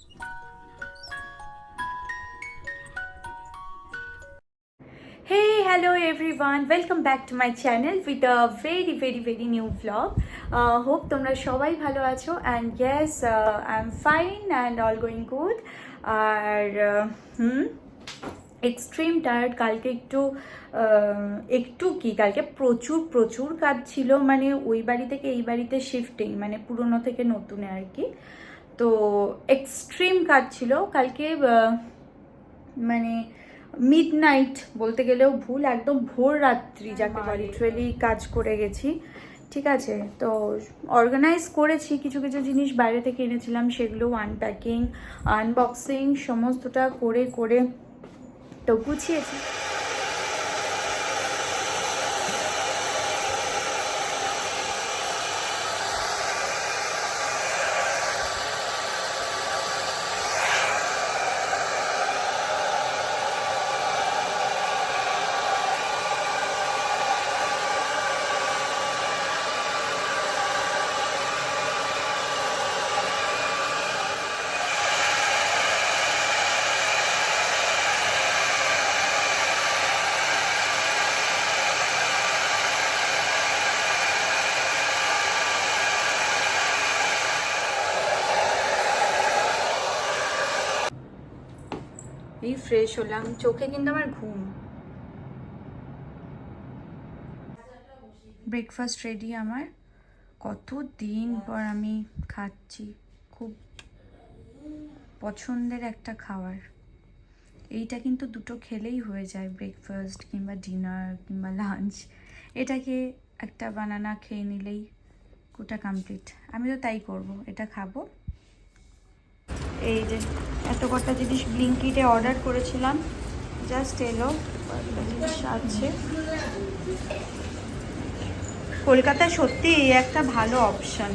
Hey, hello everyone. Welcome back to my channel with a very new vlog. Hope তোমরা সবাই ভালো আছো and yes, I'm fine and all going good. আর extreme tired. কালকে একটু কি কালকে প্রচুর কাজ ছিল, মানে ওই বাড়ি থেকে এই বাড়িতে শিফটিং, মানে পুরনো থেকে নতুনে আর কি। তো এক্সট্রিম কাজ ছিল কালকে, মানে মিডনাইট বলতে গেলেও ভুল, একদম ভোর রাত্রি যাকে বলে, লিটারালি কাজ করে গেছি। ঠিক আছে, তো অর্গানাইজ করেছি, কিছু জিনিস বাইরে থেকে এনেছিলাম, সেগুলো আনপ্যাকিং আনবক্সিং সমস্তটা করে তো গুছিয়েছি। এই ফ্রেশ হলাম, চোখে কিন্তু আমার ঘুম। ব্রেকফাস্ট রেডি আমার, কতদিন পর আমি খাচ্ছি, খুব পছন্দের একটা খাবার। এইটা কিন্তু দুটো খেলেই হয়ে যায়, ব্রেকফাস্ট কিংবা ডিনার কিংবা লাঞ্চ। এটাকে একটা বানানা খেয়ে নিলেই ওটা কমপ্লিট। আমি তো তাই করব, এটা খাবো। এই যে এত কটা জিনিস ব্লিঙ্কিটে অর্ডার করেছিলাম, জাস্ট এলো, কয়েকটা জিনিস আছে। কলকাতায় সত্যি একটা ভালো অপশান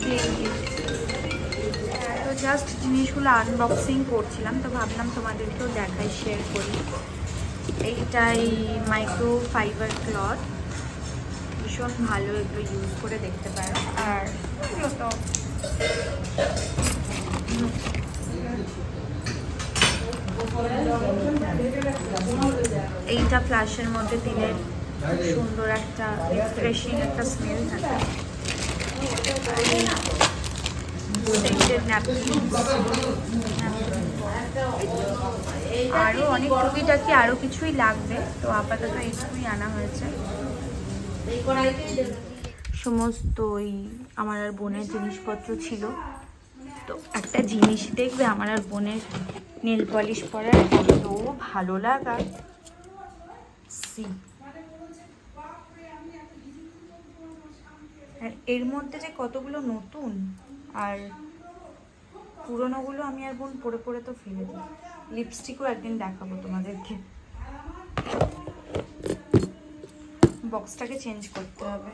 ব্লিঙ্কিট। তো জাস্ট জিনিসগুলো আনবক্সিং করছিলাম, তো ভাবলাম তোমাদেরকেও দেখাই, শেয়ার করি। এইটাই মাইক্রো ফাইবার ক্লথ, ভীষণ ভালো, এগুলো ইউজ করে দেখতে পারো। আর এগুলো তো এইটা ফ্ল্যাশের মধ্যে দিলে সুন্দর একটা রিফ্রেশিং একটা স্মেল থাকে। আরও অনেক টুকিটাকি আরও কিছুই লাগবে, তো আপাতত এইটুকুই আনা হয়েছে। সমস্ত ওই আমার আর বোনের জিনিসপত্র ছিল। তো একটা জিনিস দেখবে, আমার আর বোনের নেল পলিশ পরার এত ভালো লাগা, আর এর মধ্যে যে কতগুলো নতুন আর পুরোনোগুলো আমি আর বোন পরে তো ফেলে দিই। লিপস্টিকও একদিন দেখাবো তোমাদেরকে। বক্সটাকে চেঞ্জ করতে হবে।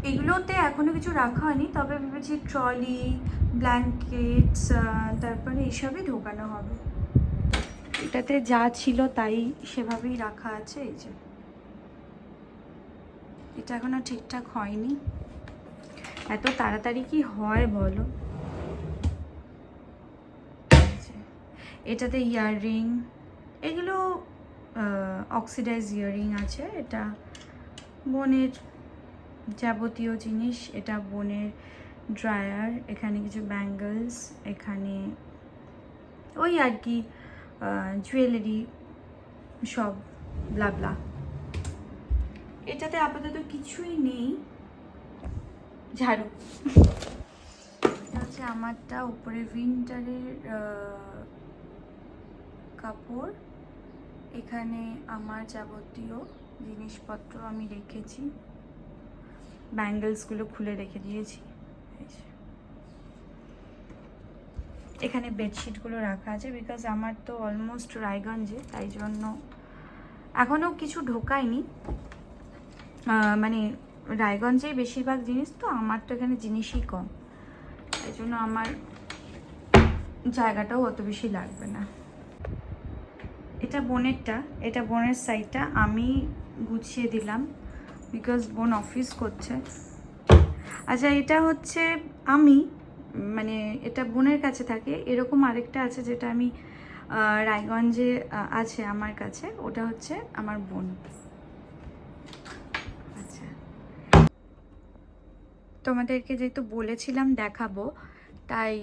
এগুলোতে এখনো কিছু রাখা হয়নি, তবে ভেবেছি ট্রলি, ব্ল্যাঙ্কেটস, তারপরে এইসবই ঢোকানো হবে। এটাতে যা ছিল তাই সেভাবেই রাখা আছে। এই যে এটা এখনো ঠিকঠাক হয়নি, এত তাড়াতাড়ি কি হয় বলো। এটাতে ইয়াররিং, এগুলো অক্সিডাইজ ইয়াররিং আছে। এটা বোনের যাবতীয় জিনিস, এটা বোনের ড্রায়ার, এখানে কিছু ব্যাঙ্গলস, এখানে ওই আর কি জুয়েলারি সব ব্লা। এটাতে আপাতত কিছুই নেই। ঝাড়ু হচ্ছে আমারটা, উপরে উইন্টারের কাপড়, এখানে আমার যাবতীয় জিনিসপত্র আমি রেখেছি, ব্যাঙ্গলসগুলো খুলে রেখে দিয়েছি। এখানে বেডশিটগুলো রাখা আছে, বিকজ আমার তো অলমোস্ট রায়গঞ্জে, তাই জন্য এখনও কিছু ঢোকায়নি। মানে রায়গঞ্জেই বেশিরভাগ জিনিস, তো আমার তো এখানে জিনিসই কম, তাই জন্য আমার জায়গাটাও অত বেশি লাগবে না। এটা বোনেরটা, এটা বোনের সাইডটা আমি গুছিয়ে দিলাম, বিকজ বোন অফিস করছে। আচ্ছা, এটা হচ্ছে আমি মানে এটা বোনের কাছে থাকে। এরকম আরেকটা আছে যেটা আমি রায়গঞ্জে আছে আমার কাছে, ওটা হচ্ছে আমার বোন। আচ্ছা, তোমাদেরকে যেহেতু বলেছিলাম দেখাবো, তাই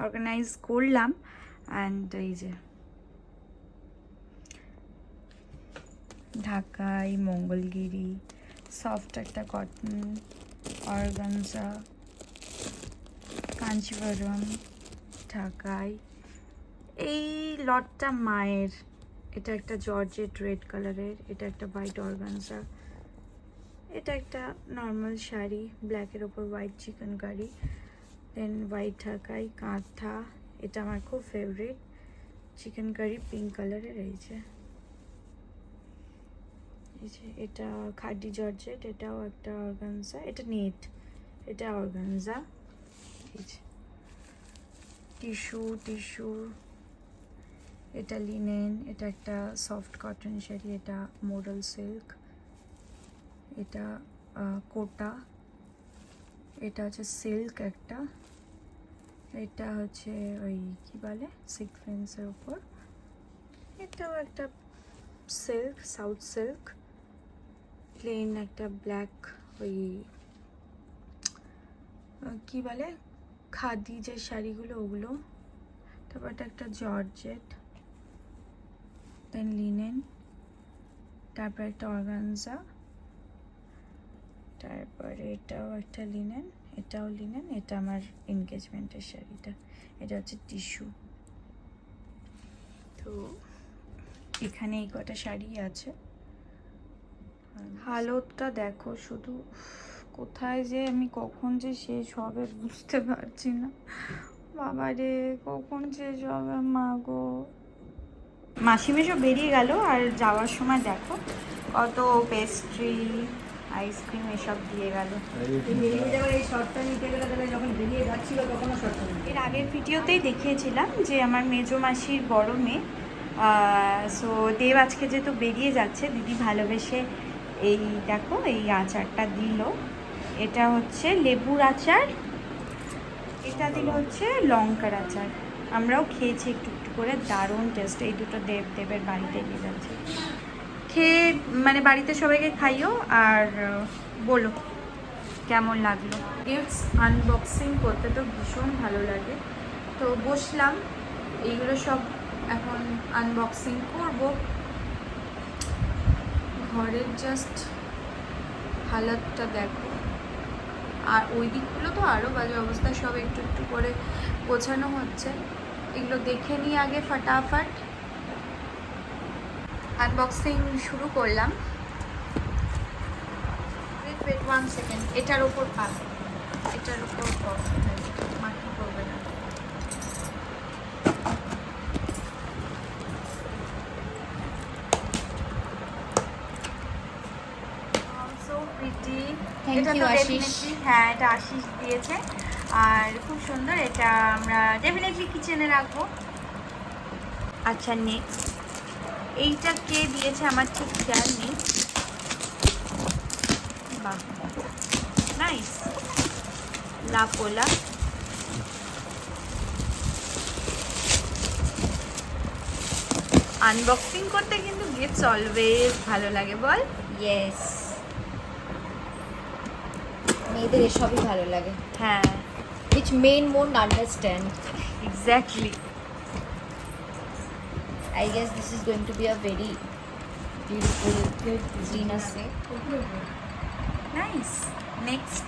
অর্গানাইজ করলাম। অ্যান্ড এই যে ঢাকাই, মঙ্গলগিরি, সফট একটা কটন, অর্গানজা, কাঞ্চিপুরম, ঢাকাই, এই লটটা মায়ের। এটা একটা জর্জেট রেড কালারের, এটা একটা হোয়াইট অর্গানজা, এটা একটা নর্মাল শাড়ি ব্ল্যাকের ওপর হোয়াইট চিকেন কারি, দেন হোয়াইট ঢাকাই, কাঁথা, এটা আমার খুব ফেভারিট, চিকেন কারি পিঙ্ক কালারের। এই যে এটা খাদি জর্জেট, এটাও একটা অর্গানজা, এটা নেট, এটা অর্গানজা। এই যে টিস্যু, এটা লিনেন, এটা একটা সফট কটন শাড়ি, এটা মোডাল সিল্ক, এটা কোটা, এটা হচ্ছে সিল্ক একটা, এটা হচ্ছে ওই কি বলে সিকোয়েন্সের উপর, এটাও একটা সিল্ক, সাউথ সিল্ক, প্লেন একটা ব্ল্যাক ওই কি বলে খাদি যে শাড়িগুলো ওগুলো, তারপর এটা একটা জর্জেট, দেন লিনেন, তারপর একটা অর্গানজা, তারপরে এটাও একটা লিনেন, এটাও লিনেন, এটা আমার এনগেজমেন্টের শাড়িটা, এটা হচ্ছে টিস্যু। তো এখানে এই কটা শাড়ি আছে। হালতটা দেখো শুধু, কোথায় যে আমি কখন যে শেষ হবে বুঝতে পারছি না। বাবা রে, কখন শেষ হবে মা গো। মাসি মেশো বেরিয়ে গেল, আর যাওয়ার সময় দেখো কত পেস্ট্রি, আইসক্রিম এসব দিয়ে গেল। এর আগের ভিডিওতেই দেখিয়েছিলাম যে আমার মেজো মাসির বড় মেয়ে, সো দেব আজকে যেহেতু বেরিয়ে যাচ্ছে, দিদি ভালোবেসে এই দেখো এই আচারটা দিল। এটা হচ্ছে লেবুর আচার, এটা দিল হচ্ছে লঙ্কার আচার। আমরাও খেয়েছি একটু একটু করে, দারুণ টেস্ট। এই দুটো দেবের বাড়িতে নিয়ে যাচ্ছে, খেয়ে মানে বাড়িতে সবাইকে খাইও আর বলো কেমন লাগলো। গিফটস আনবক্সিং করতে তো ভীষণ ভালো লাগে, তো বসলাম এইগুলো সব এখন আনবক্সিং করব। ঘরের জাস্ট হালতটা দেখো, আর ওই দিকগুলো তো আরও বাজে অবস্থা, সব একটু একটু করে গোছানো হচ্ছে। এগুলো দেখে নিই আগে ফটাফট। আনবক্সিং শুরু করলাম। ওয়েট 1 সেকেন্ড, এটার ওপর পাবে, এটার ওপর মাটি করবে না। এটা তো ডেফিনেটলি, হ্যাঁ এটা আশিস দিয়েছে, আর খুব সুন্দর। এটা আমরা ডেফিনেটলি কিচেনে রাখবো। আচ্ছা নেক্সট, এইটা কে দিয়েছে আমার ঠিক খেয়াল নেই। বাহ, নাইস, লাপোলা। আনবক্সিং করতে কিন্তু গিফটস অলওয়েজ ভালো লাগে, বল? ইয়েস, মেয়েদের এসবই ভালো লাগে। হ্যাঁ, which men won't understand. Exactly. I guess this is going to be a very beautiful dinner set. Nice, next.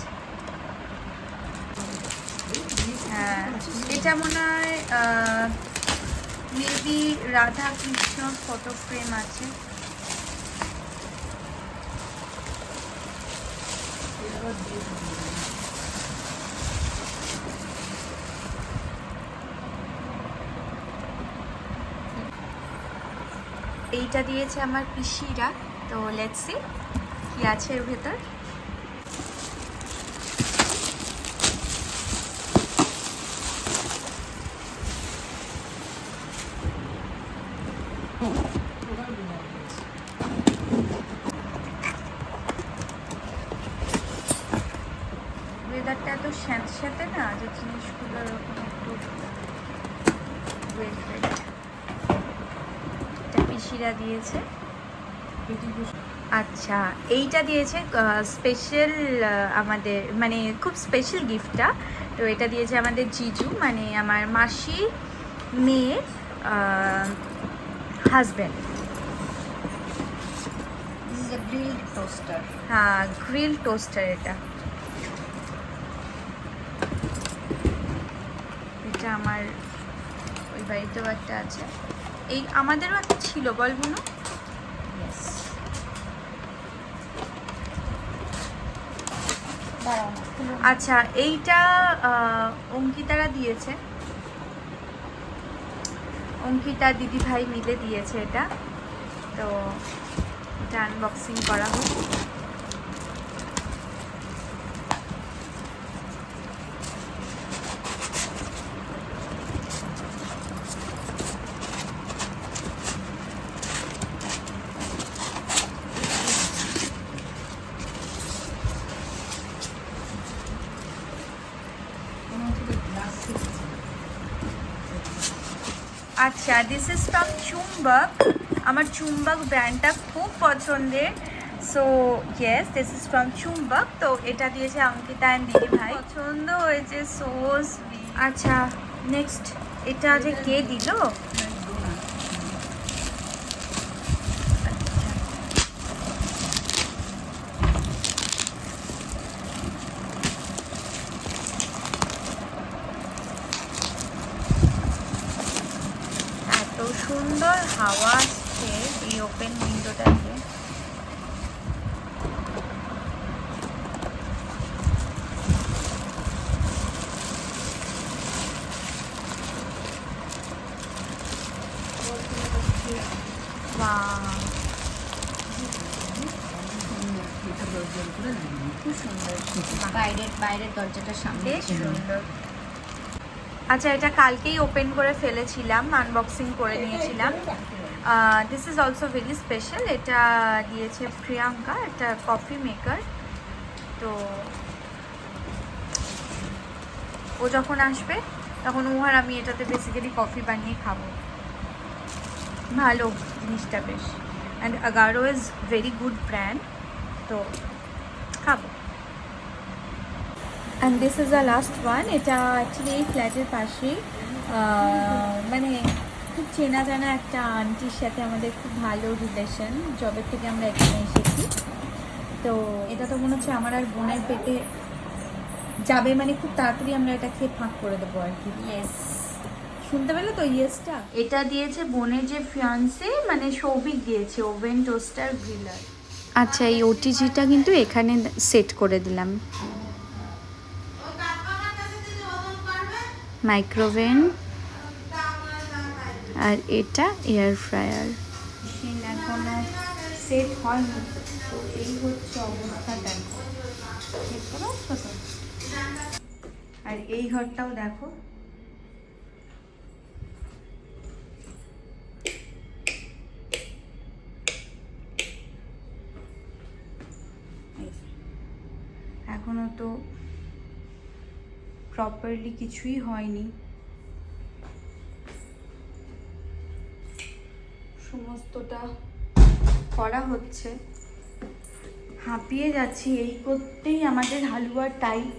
হ্যাঁ, এটা মনে হয় মেবি রাধা কৃষ্ণর ফটো ফ্রেম আছে। এইটা দিয়েছে আমার পিসিরা, তো লেটস সি কি আছে এর ভেতর। ওয়েদারটা এত স্যাঁতস্যাঁতে না, মাসিরা দিয়েছে। আচ্ছা, এইটা দিয়েছে স্পেশাল, আমাদের মানে খুব স্পেশাল গিফটটা। তো এটা দিয়েছে আমাদের জিজু, মানে আমার মাসি মেয়ের husband. This is a grilled toaster. হ্যাঁ, গ্রিল টোস্টার এটা। এটা আমার ওই বাড়িতেও একটা আছে, এই আমাদেরও একটা ছিল, বল বুনু? Yes. দাঁড়াও না, খুলো না। আচ্ছা, এইটা অঙ্কিতারা দিয়েছে, অঙ্কিতা দিদি ভাই মিলে দিয়েছে এটা। তো এটা আনবক্সিং করা হোক। কোনো হচ্ছে গ্লাস শিখছে। আচ্ছা, দিস ইজ ফ্রম চুম্বক। আমার চুম্বক ব্র্যান্ডটা খুব পছন্দের। So yes, this is from চুম্বক। তো এটা দিয়েছে অঙ্কিতা অ্যান্ড দিদি ভাই, পছন্দ হয়েছে, সো সুইট। আচ্ছা, নেক্সট এটা যে কে দিল? এত সুন্দর হাওয়া আসছে এই ওপেন উইন্ডোটা দিয়ে। Wow, খুব সুন্দর। বাইরের দরজাটার সামনে বেশ সুন্দর। আচ্ছা, এটা কালকেই ওপেন করে ফেলেছিলাম, আনবক্সিং করে নিয়েছিলাম। This is also very special. এটা দিয়েছে প্রিয়াঙ্কা, একটা কফি মেকার। তো ও যখন আসবে তখন ও আর আমি এটাতে বেসিক্যালি কফি বানিয়ে খাবো। ভালো জিনিসটা বেশ, and Agaro is very good brand, তো খাবো। And this is the last one. এটা অ্যাকচুয়ালি এই ফ্ল্যাটের পাশেই, মানে খুব চেনা জানা একটা আন্টির সাথে আমাদের খুব ভালো রিলেশন, জবের থেকে আমরা এখানে এসেছি। তো এটা তো মনে হচ্ছে আমার আর বোনের পেটে যাবে, মানে খুব তাড়াতাড়ি আমরা এটা খেয়ে ফাঁক করে দেবো আর কি। ইয়েস। শুনতে পেলে তো ইয়েসটা? এটা দিয়েছে বোনের যে ফিয়ান্সে, মানে সৌভিক দিয়েছে, ওভেন টোস্টার গ্রিলার। আচ্ছা, এই ওটিজিটা কিন্তু এখানে সেট করে দিলাম। মাইক্রোওভেন, আর এটা এয়ার ফ্রায়ার। এখনো সেট হয়নি, তো এই হচ্ছে অবস্থাটা। দেখতে পাচ্ছ তো? আর এই ঘরটাও দেখো, এখনো তো প্রপারলি কিছুই হয়নি, সমস্তটা করা হচ্ছে। হাঁপিয়ে যাচ্ছি, এই করতেই আমাদের হালুয়া টাইট।